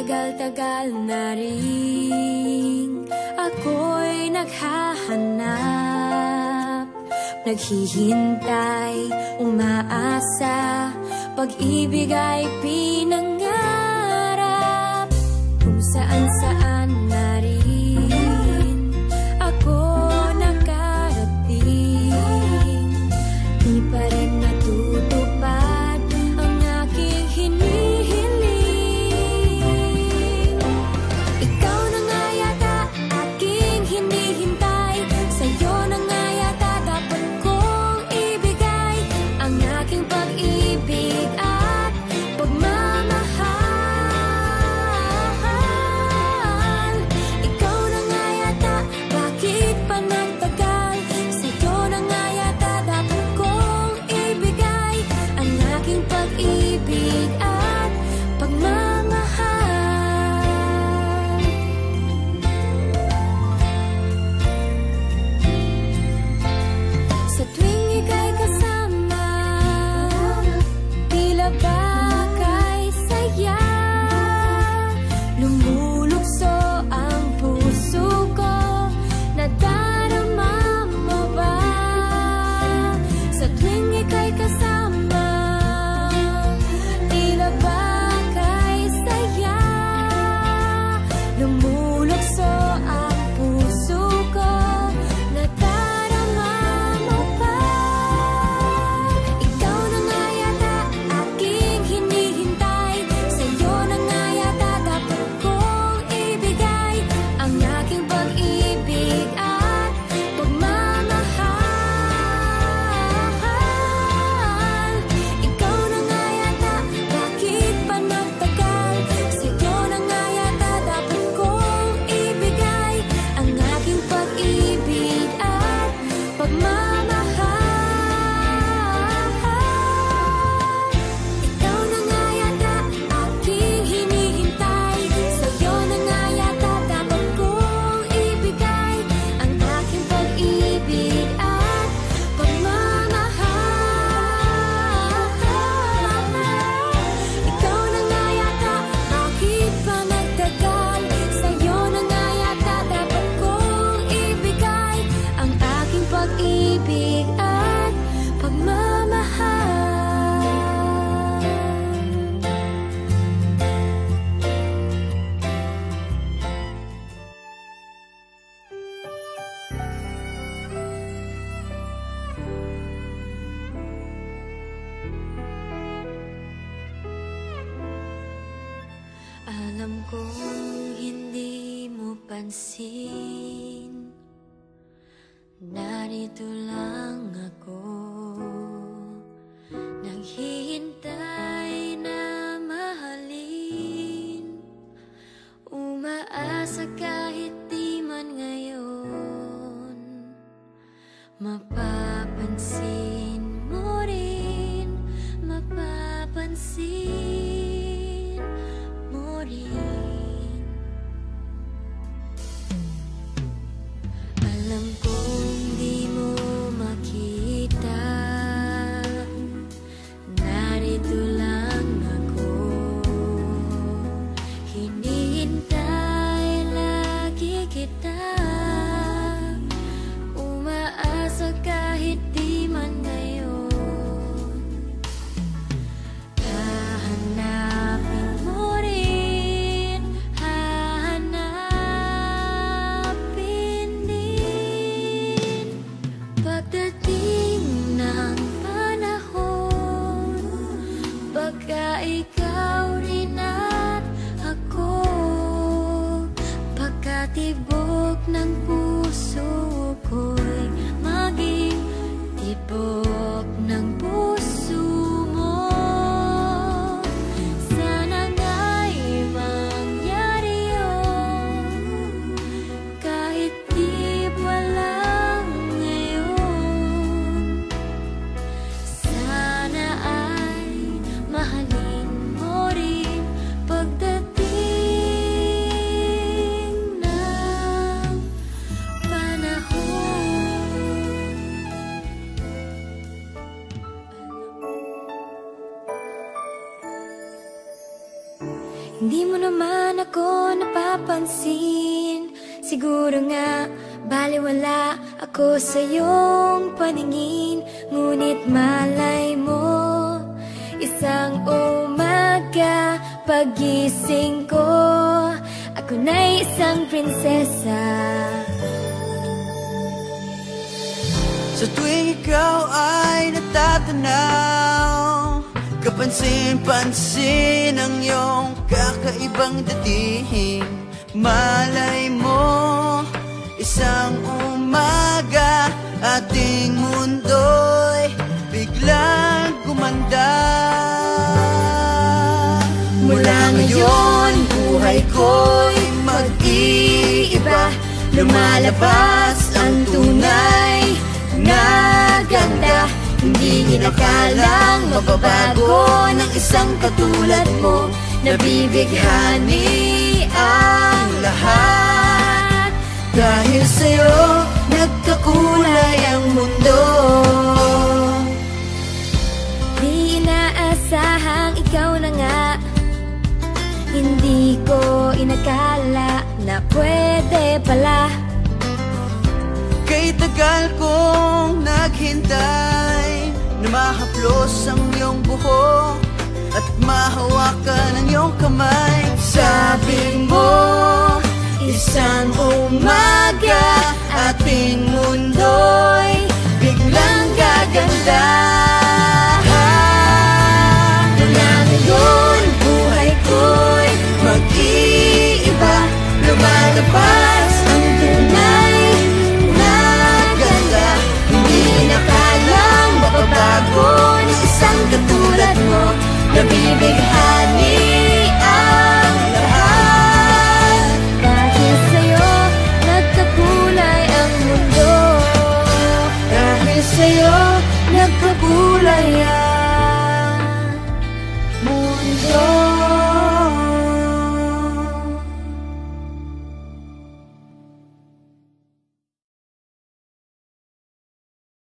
Matagal-tagal na rin ako'y naghahanap, naghihintay, umaasa, pag-ibig ay pinangarap. Kung saan-saan na rin ako nakarating, di pa rin natutupad ang aking hinihiling. Ikaw na nga yata aking hinihintay, sa'yo na nga yata dapat kong ibigay ang aking pag-ibig at pagmamahal. Ikaw na nga yata, bakit pa nagtagal? Sa'yo na nga yata dapat kong ibigay ang aking pag-ibig at pagmamahal. Sa tuwing ika'y kasama, tila ba kay saya, lumulukso ang puso ko, nadarama mo ba? Sa tuwing ika'y kasama, tila ba kay saya, lumulukso ang puso ko, nadarama mo ba? Ikaw na nga yata aking hinihintay, sa'yo na nga yata dapat kong ibigay ang aking pag-ibig at pagmamahal. Ikaw na nga yata, bakit pa nagtagal? Sa'yo na nga yata dapat kong ibigay ang aking pag-ibig at pagmamahal. Ikaw na nga yata aking hinihintay, sa'yo na nga yata dapat kong ibigay ang aking pag-ibig at pagmamahal. Ikaw na nga yata, bakit pa nagtagal? Sa'yo na nga yata dapat kong ibigay ang aking pag-ibig at pagmamahal. Alam kong hindi mo pansin, narito lang ako, naghihintay na mahalin, umaasa kahit di man ngayon, mapapansin mo rin, mapapansin mo rin. Alam kong di mo Hindi mo naman ako napapansin. Siguro nga baliwala ako sa iyong paningin. Ngunit malay mo, isang umaga pagising ko, ako na'y isang prinsesa. Sa tuwing ikaw ay natatanaw, kapansin-pansin ang iyong kakaibang dating. Malay mo, isang umaga ating mundo'y biglang gumanda. Mula ngayon, buhay ko'y mag-iiba. Lumalabas ang tunay na ganda. Hindi inakalang mababago ng isang katulad mo. Nabibighani ang lahat. Dahil sa'yo, nagkakulay ang mundo. Di inaasahang ikaw na nga. Hindi ko inakala na pwede pala. Kay tagal kong naghintay na mahaplos ang iyong buhok at mahawakan ang iyong kamay. Sabi mo, isang umaga ating mundo'y biglang gaganda. Mula ngayon, buhay ko'y mag-iiba. Lumalabas ang tunay na ganda. Hindi inakalang mababago ng isang katulad mo. Nabibighani ang lahat. Dahil sa'yo, nagkakulay ang mundo. Dahil sa'yo, Nagkakulay ang mundo.